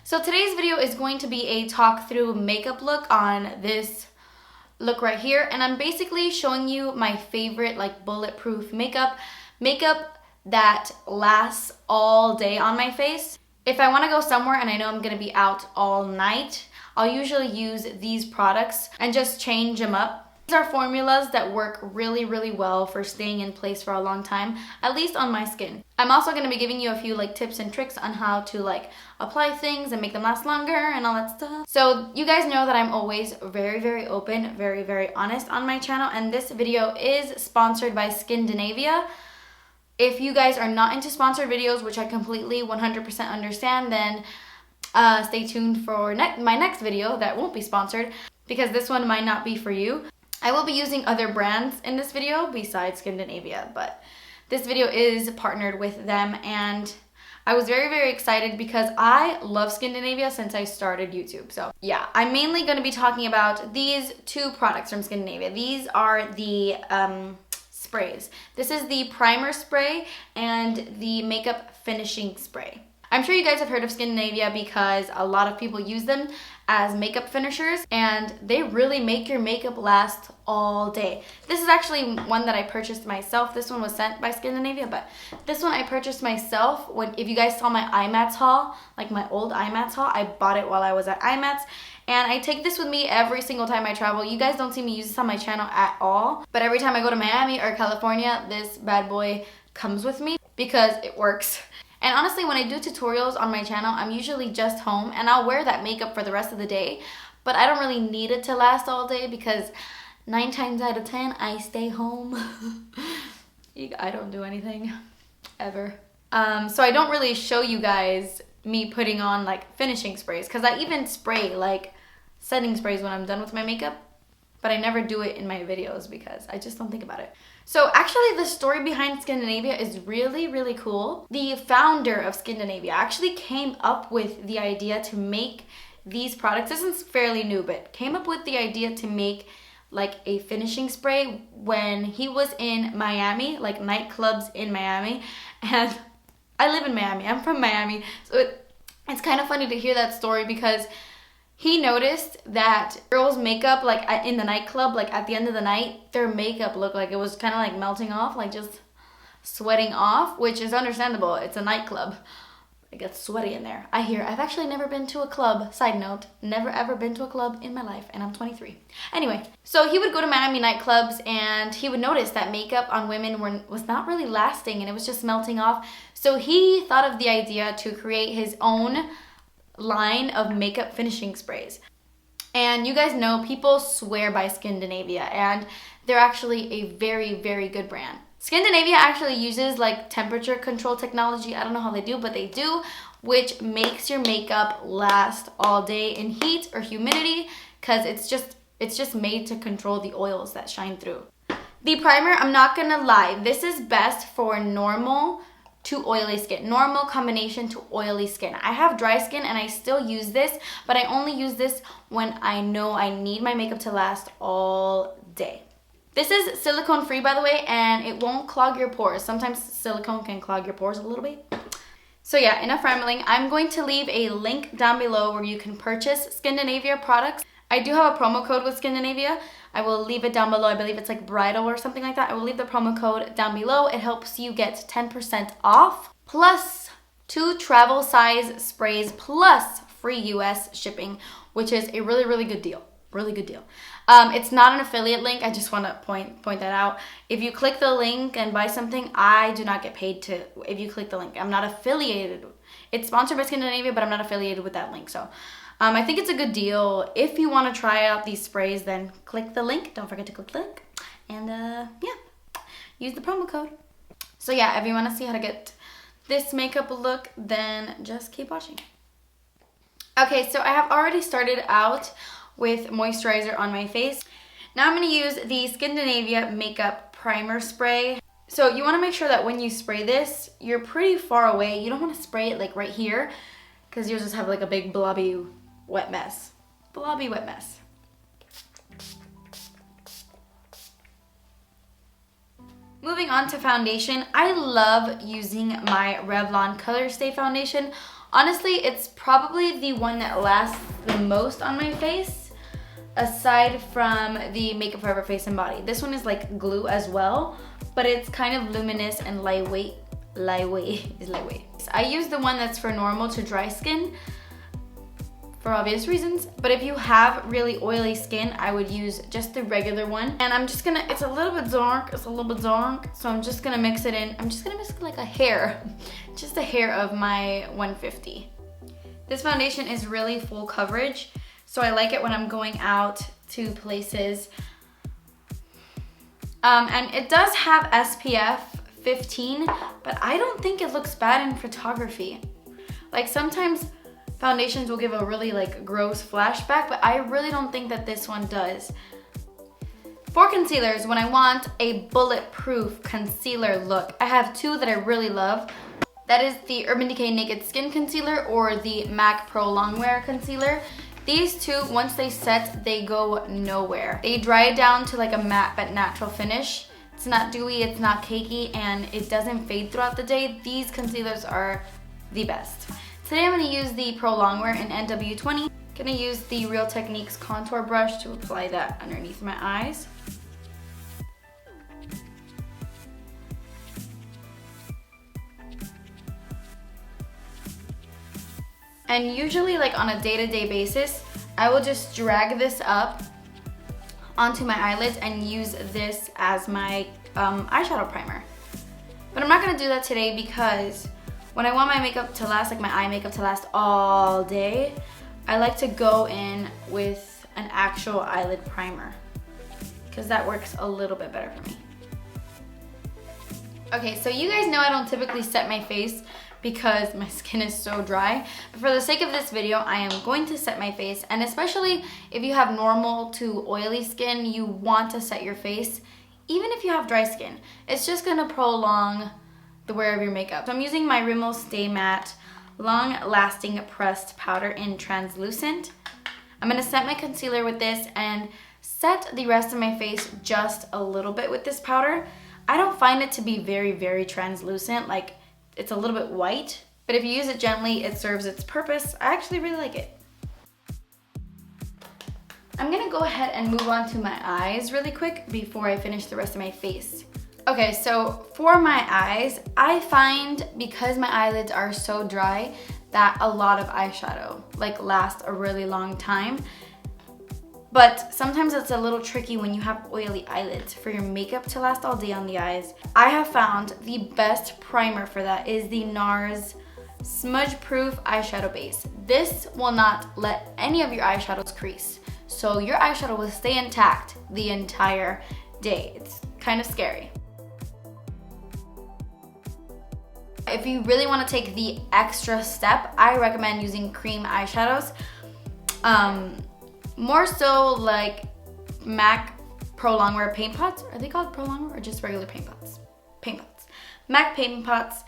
So today's video is going to be a talk through makeup look on this look right here, and I'm basically showing you my favorite like bulletproof makeup that lasts all day on my face. If I want to go somewhere and I know I'm going to be out all night, I'll usually use these products and just change them up. These are formulas that work really, really well for staying in place for a long time, at least on my skin. I'm also going to be giving you a few like tips and tricks on how to like apply things and make them last longer and all that stuff. So you guys know that I'm always very, very open, very, very honest on my channel, and this video is sponsored by Skindinavia. If you guys are not into sponsored videos, which I completely 100% understand, then stay tuned for my next video that won't be sponsored, because this one might not be for you. I will be using other brands in this video besides Skindinavia, but this video is partnered with them, and I was very, very excited because I love Skindinavia since I started YouTube. So yeah, I'm mainly going to be talking about these two products from Skindinavia. These are the sprays. This is the primer spray and the makeup finishing spray. I'm sure you guys have heard of Skindinavia because a lot of people use them as makeup finishers, and they really make your makeup last all day. This is actually one that I purchased myself. This one was sent by Skindinavia, but this one I purchased myself. If you guys saw my IMATS haul, like my old IMATS haul, I bought it while I was at IMATS. And I take this with me every single time I travel. You guys don't see me use this on my channel at all, but every time I go to Miami or California, this bad boy comes with me because it works. And honestly, when I do tutorials on my channel, I'm usually just home and I'll wear that makeup for the rest of the day, but I don't really need it to last all day because 9 times out of 10, I stay home. I don't do anything, ever. So I don't really show you guys me putting on like finishing sprays, because I even spray like setting sprays when I'm done with my makeup, but I never do it in my videos because I just don't think about it. So actually the story behind Skindinavia is really, really cool. The founder of Skindinavia actually came up with the idea to make these products. This is fairly new, but came up with the idea to make like a finishing spray when he was in Miami, like nightclubs in Miami. And I live in Miami, I'm from Miami. So it's kind of funny to hear that story because he noticed that girls' makeup, like in the nightclub, like at the end of the night, their makeup looked like it was kind of like melting off, like just sweating off, which is understandable. It's a nightclub. It gets sweaty in there. I've actually never been to a club. Side note, never ever been to a club in my life, and I'm 23. Anyway, so he would go to Miami nightclubs and he would notice that makeup on women was not really lasting and it was just melting off. So he thought of the idea to create his own line of makeup finishing sprays. And you guys know people swear by Skindinavia, and they're actually a very, very good brand. Skindinavia actually uses like temperature control technology. I don't know how they do, but they do, which makes your makeup last all day in heat or humidity, because it's just made to control the oils that shine through. The primer, I'm not gonna lie, this is best for normal to oily skin, normal combination to oily skin. I have dry skin and I still use this, but I only use this when I know I need my makeup to last all day. This is silicone free, by the way, and it won't clog your pores. Sometimes silicone can clog your pores a little bit. So yeah, enough rambling. I'm going to leave a link down below where you can purchase Skindinavia products. I do have a promo code with Skindinavia. I will leave it down below. I believe it's like bridal or something like that. I will leave the promo code down below. It helps you get 10% off, plus 2 travel size sprays, plus free US shipping, which is a really, really good deal. Really good deal. It's not an affiliate link. I just want to point that out. If you click the link and buy something, I do not get paid if you click the link. I'm not affiliated. It's sponsored by Skindinavia, but I'm not affiliated with that link. So I think it's a good deal. If you want to try out these sprays, then click the link. Don't forget to click the link. And yeah, use the promo code. So yeah, if you want to see how to get this makeup look, then just keep watching. Okay, so I have already started out with moisturizer on my face. Now I'm going to use the Skindinavia Makeup Primer Spray. So you want to make sure that when you spray this, you're pretty far away. You don't want to spray it like right here, because you'll just have like a big blobby wet mess. Blobby wet mess. Moving on to foundation, I love using my Revlon Colorstay foundation Honestly, it's probably the one that lasts the most on my face, aside from the Makeup Forever Face and Body. This one is like glue as well, but it's kind of luminous and lightweight. Lightweight. I use the one that's for normal to dry skin for obvious reasons, but if you have really oily skin, I would use just the regular one. And I'm just gonna, it's a little bit dark, so I'm just gonna mix it in. I'm just gonna mix it like a hair, just a hair of my 150. This foundation is really full coverage, so I like it when I'm going out to places. And it does have SPF 15, but I don't think it looks bad in photography. Like sometimes foundations will give a really like gross flashback, but I really don't think that this one does. For concealers, when I want a bulletproof concealer look, I have two that I really love. That is the Urban Decay Naked Skin Concealer or the MAC Pro Longwear Concealer. These two, once they set, they go nowhere. They dry down to like a matte but natural finish. It's not dewy, it's not cakey, and it doesn't fade throughout the day. These concealers are the best. Today I'm going to use the Pro Longwear in NW20. I'm going to use the Real Techniques contour brush to apply that underneath my eyes. And usually like on a day-to-day basis, I will just drag this up onto my eyelids and use this as my eyeshadow primer. But I'm not going to do that today because when I want my makeup to last, like my eye makeup to last all day, I like to go in with an actual eyelid primer because that works a little bit better for me. Okay, so you guys know I don't typically set my face because my skin is so dry. But for the sake of this video, I am going to set my face, and especially if you have normal to oily skin, you want to set your face, even if you have dry skin. It's just gonna prolong the wear of your makeup. So I'm using my Rimmel Stay Matte Long Lasting Pressed Powder in Translucent. I'm gonna set my concealer with this and set the rest of my face just a little bit with this powder. I don't find it to be very, very translucent, like it's a little bit white, but if you use it gently, it serves its purpose. I actually really like it. I'm gonna go ahead and move on to my eyes really quick before I finish the rest of my face. Okay, so for my eyes, I find because my eyelids are so dry that a lot of eyeshadow like lasts a really long time. But sometimes it's a little tricky when you have oily eyelids for your makeup to last all day on the eyes. I have found the best primer for that is the Nars Smudge Proof Eyeshadow Base. This will not let any of your eyeshadows crease, so your eyeshadow will stay intact the entire day. It's kind of scary. If you really want to take the extra step, I recommend using cream eyeshadows. More so like MAC Pro Longwear paint pots. Are they called Pro Longwear or just regular paint pots? Paint pots. MAC paint pots.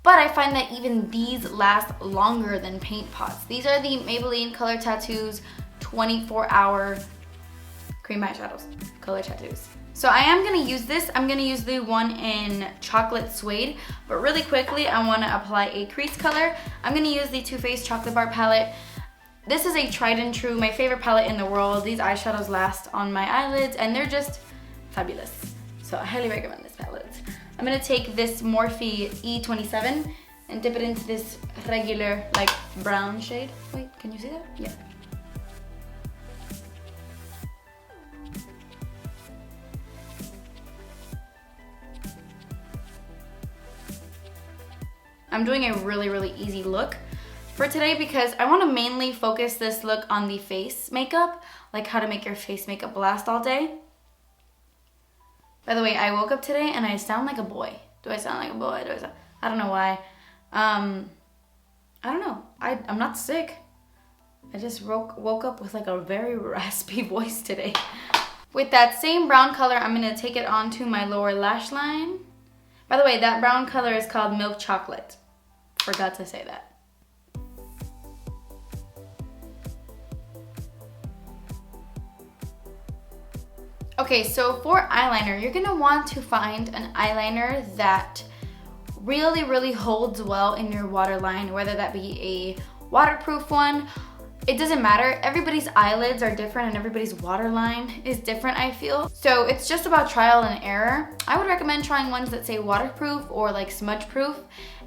But I find that even these last longer than paint pots. These are the Maybelline Color Tattoos 24-hour cream eyeshadows. Color Tattoos. So I am going to use this. I'm going to use the one in Chocolate Suede. But really quickly, I want to apply a crease color. I'm going to use the Too Faced Chocolate Bar palette. This is a tried and true, my favorite palette in the world. These eyeshadows last on my eyelids and they're just fabulous. So I highly recommend this palette. I'm gonna take this Morphe E27 and dip it into this regular like brown shade. Wait, can you see that? Yeah. I'm doing a really, really easy look for today because I want to mainly focus this look on the face makeup, like how to make your face makeup last all day. By the way, I woke up today and I sound like a boy. Do I sound like a boy? I don't know why. I don't know. I'm not sick. I just woke up with like a very raspy voice today. With that same brown color, I'm going to take it onto my lower lash line. By the way, that brown color is called Milk Chocolate. Forgot to say that. Okay, so for eyeliner, you're gonna want to find an eyeliner that really holds well in your waterline, whether that be a waterproof one. It doesn't matter. Everybody's eyelids are different and everybody's waterline is different, I feel. So it's just about trial and error. I would recommend trying ones that say waterproof or like smudge proof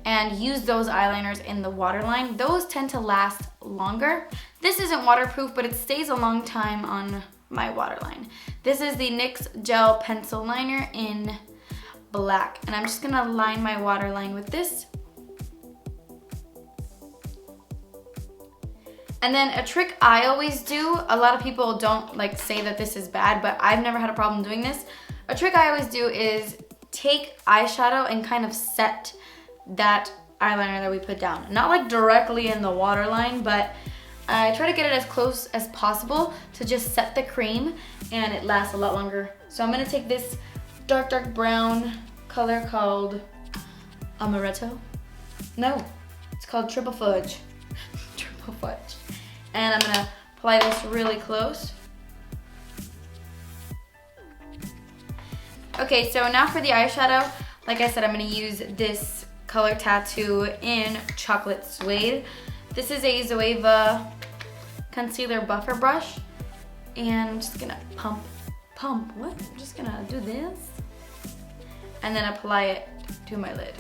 and use those eyeliners in the waterline. Those tend to last longer. This isn't waterproof, but it stays a long time on my waterline. This is the NYX Gel Pencil Liner in black, and I'm just gonna line my waterline with this. And then a trick I always do, a lot of people don't like say that this is bad, but I've never had a problem doing this. A trick I always do is take eyeshadow and kind of set that eyeliner that we put down. Not like directly in the waterline, but I try to get it as close as possible to just set the cream, and it lasts a lot longer. So I'm gonna take this dark brown color called Amaretto. No, it's called Triple Fudge. Triple Fudge. And I'm gonna apply this really close. Okay, so now for the eyeshadow, like I said, I'm gonna use this color Tattoo in Chocolate Suede. This is a Zoeva concealer buffer brush, and I'm just gonna pump, what? I'm just gonna do this, and then apply it to my lid.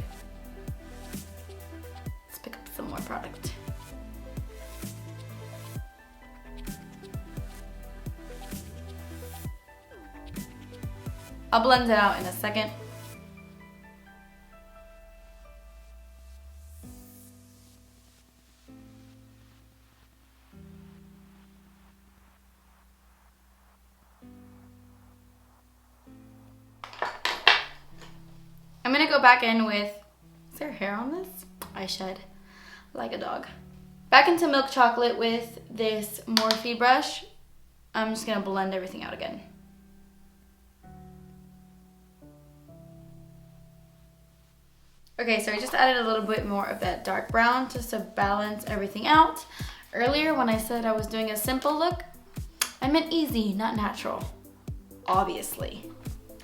Let's pick up some more product. I'll blend it out in a second. I'm gonna go back in with, is there hair on this? I shed like a dog. Back into Milk Chocolate with this Morphe brush. I'm just gonna blend everything out again. Okay, so I just added a little bit more of that dark brown just to balance everything out. Earlier when I said I was doing a simple look, I meant easy, not natural, obviously.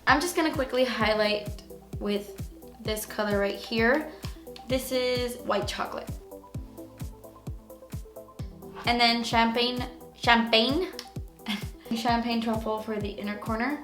I'm just gonna quickly highlight with this color right here. This is White Chocolate. And then Champagne Truffle for the inner corner.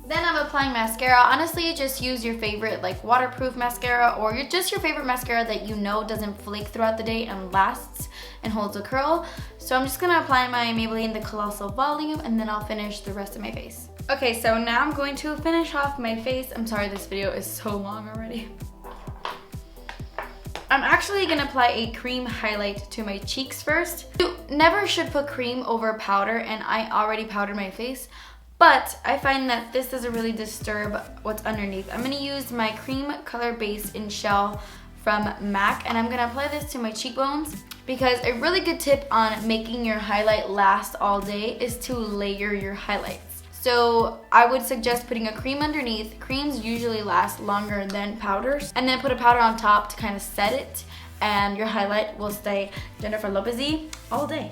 Then I'm applying mascara. Honestly, just use your favorite like waterproof mascara, or just your favorite mascara that you know doesn't flake throughout the day and lasts and holds a curl. So I'm just gonna apply my Maybelline the Colossal Volume, and then I'll finish the rest of my face. Okay, so now I'm going to finish off my face. I'm sorry this video is so long already. I'm actually gonna apply a cream highlight to my cheeks first. You never should put cream over powder, and I already powdered my face. But I find that this doesn't really disturb what's underneath. I'm gonna use my cream color base in Shell from MAC, and I'm gonna apply this to my cheekbones, because a really good tip on making your highlight last all day is to layer your highlights. So I would suggest putting a cream underneath. Creams usually last longer than powders, and then put a powder on top to kind of set it, and your highlight will stay Jennifer Lopez-y all day.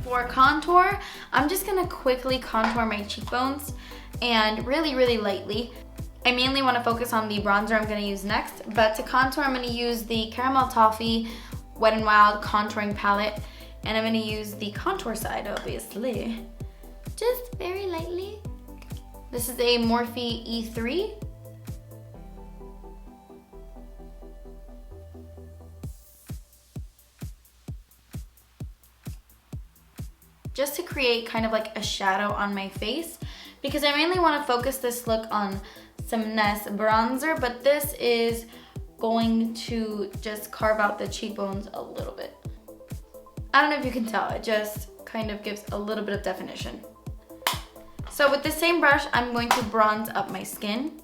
For contour, I'm just gonna quickly contour my cheekbones, and really lightly. I mainly wanna focus on the bronzer I'm gonna use next, but to contour I'm gonna use the Caramel Toffee Wet n Wild contouring palette, and I'm gonna use the contour side, obviously. Just very lightly. This is a Morphe E3. Just to create kind of like a shadow on my face, because I mainly want to focus this look on some Nars bronzer, but this is going to just carve out the cheekbones a little bit. I don't know if you can tell, it just kind of gives a little bit of definition. So with the same brush, I'm going to bronze up my skin.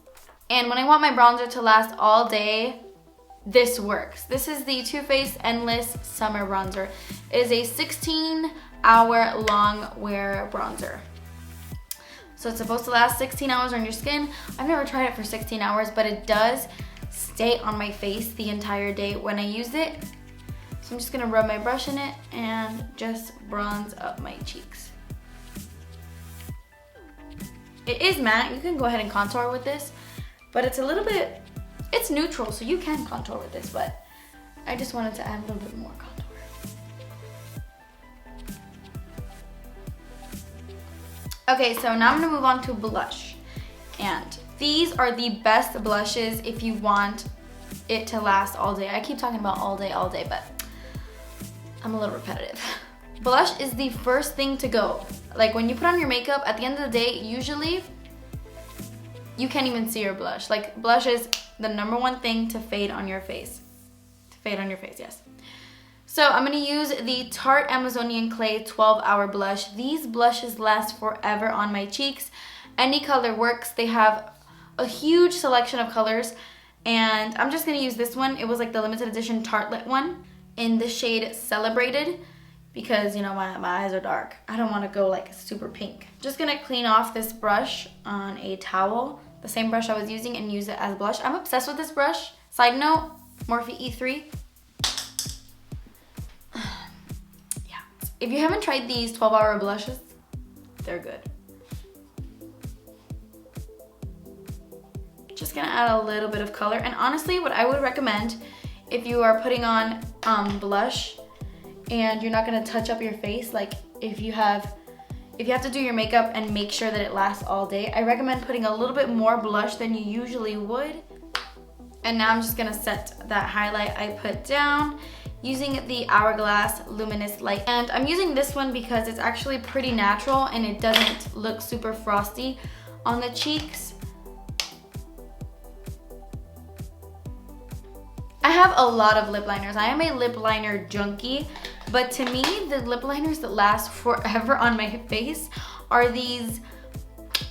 And when I want my bronzer to last all day, this works. This is the Too Faced Endless Summer Bronzer. It is a 16-hour long wear bronzer. So it's supposed to last 16 hours on your skin. I've never tried it for 16 hours, but it does stay on my face the entire day when I use it. So I'm just gonna rub my brush in it and just bronze up my cheeks. It is matte, you can go ahead and contour with this, but it's a little bit, it's neutral, so you can contour with this, but I just wanted to add a little bit more contour. Okay, so now I'm gonna move on to blush. And these are the best blushes if you want it to last all day. I keep talking about all day, but I'm a little repetitive. Blush is the first thing to go. Like when you put on your makeup, at the end of the day, usually you can't even see your blush. Like blush is the #1 thing to fade on your face. To fade on your face, yes. So I'm gonna use the Tarte Amazonian Clay 12-Hour Blush. These blushes last forever on my cheeks. Any color works. They have a huge selection of colors, and I'm just gonna use this one. It was like the limited edition Tartelette one in the shade Celebrated, because you know my eyes are dark. I don't wanna go like super pink. Just gonna clean off this brush on a towel, the same brush I was using, and use it as blush. I'm obsessed with this brush. Side note, Morphe E3. If you haven't tried these 12-hour blushes, they're good. Just gonna add a little bit of color. And honestly, what I would recommend if you are putting on blush and you're not gonna touch up your face, like if you have to do your makeup and make sure that it lasts all day, I recommend putting a little bit more blush than you usually would. And now I'm just gonna set that highlight I put down using the Hourglass Luminous Light. And I'm using this one because it's actually pretty natural and it doesn't look super frosty on the cheeks. I have a lot of lip liners. I am a lip liner junkie, but to me, the lip liners that last forever on my face are these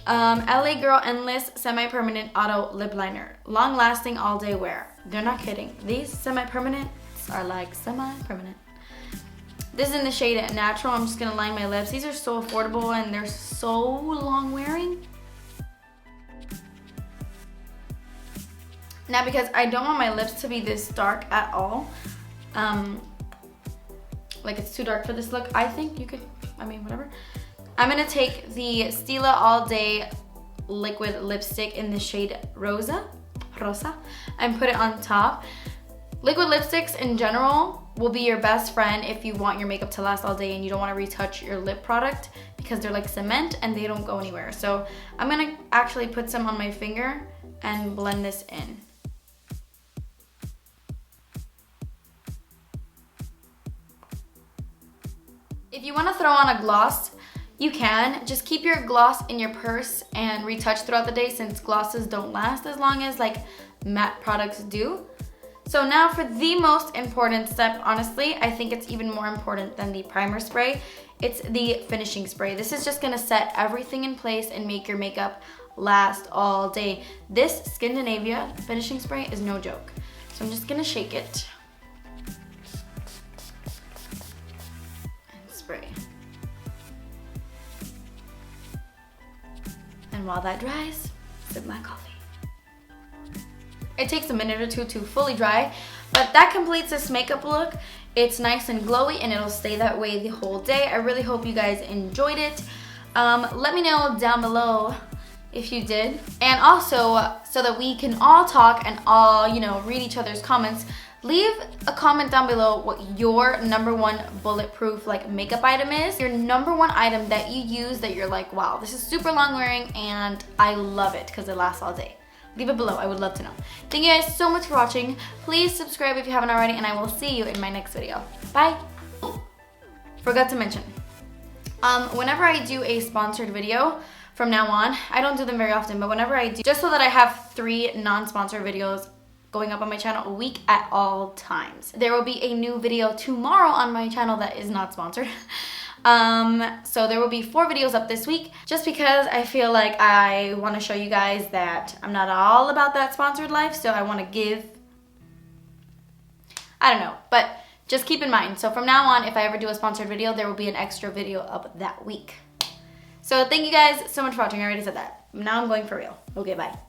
LA Girl Endless Semi-Permanent Auto Lip Liner. Long lasting, all day wear. They're not kidding. These semi-permanent are like semi-permanent. This is in the shade Natural. I'm just gonna line my lips. These are so affordable and they're so long wearing. Now, because I don't want my lips to be this dark at all, like it's too dark for this look, I think you could, I mean, whatever. I'm gonna take the Stila All Day Liquid Lipstick in the shade Rosa, and put it on top. Liquid lipsticks in general will be your best friend if you want your makeup to last all day and you don't want to retouch your lip product, because they're like cement and they don't go anywhere. So I'm gonna actually put some on my finger and blend this in. If you want to throw on a gloss, you can. Just keep your gloss in your purse and retouch throughout the day, since glosses don't last as long as like matte products do. So now for the most important step, honestly, I think it's even more important than the primer spray. It's the finishing spray. This is just gonna set everything in place and make your makeup last all day. This Skindinavia finishing spray is no joke. So I'm just gonna shake it and spray. And while that dries, sip my coffee. It takes a minute or two to fully dry, but that completes this makeup look. It's nice and glowy and it'll stay that way the whole day. I really hope you guys enjoyed it. Let me know down below if you did. And also, so that we can all talk and all, you know, read each other's comments, leave a comment down below what your #1 bulletproof like makeup item is. Your #1 item that you use that you're like, wow, this is super long wearing and I love it because it lasts all day. Leave it below, I would love to know. Thank you guys so much for watching. Please subscribe if you haven't already, and I will see you in my next video. Bye. Forgot to mention, whenever I do a sponsored video from now on, I don't do them very often, but whenever I do, just so that I have 3 non-sponsored videos going up on my channel a week at all times. There will be a new video tomorrow on my channel that is not sponsored. So there will be 4 videos up this week, just because I feel like I want to show you guys that I'm not all about that sponsored life, so I want to give, I don't know, but just keep in mind. So from now on, if I ever do a sponsored video, there will be an extra video up that week. So thank you guys so much for watching. I already said that. Now I'm going for real. Okay, bye.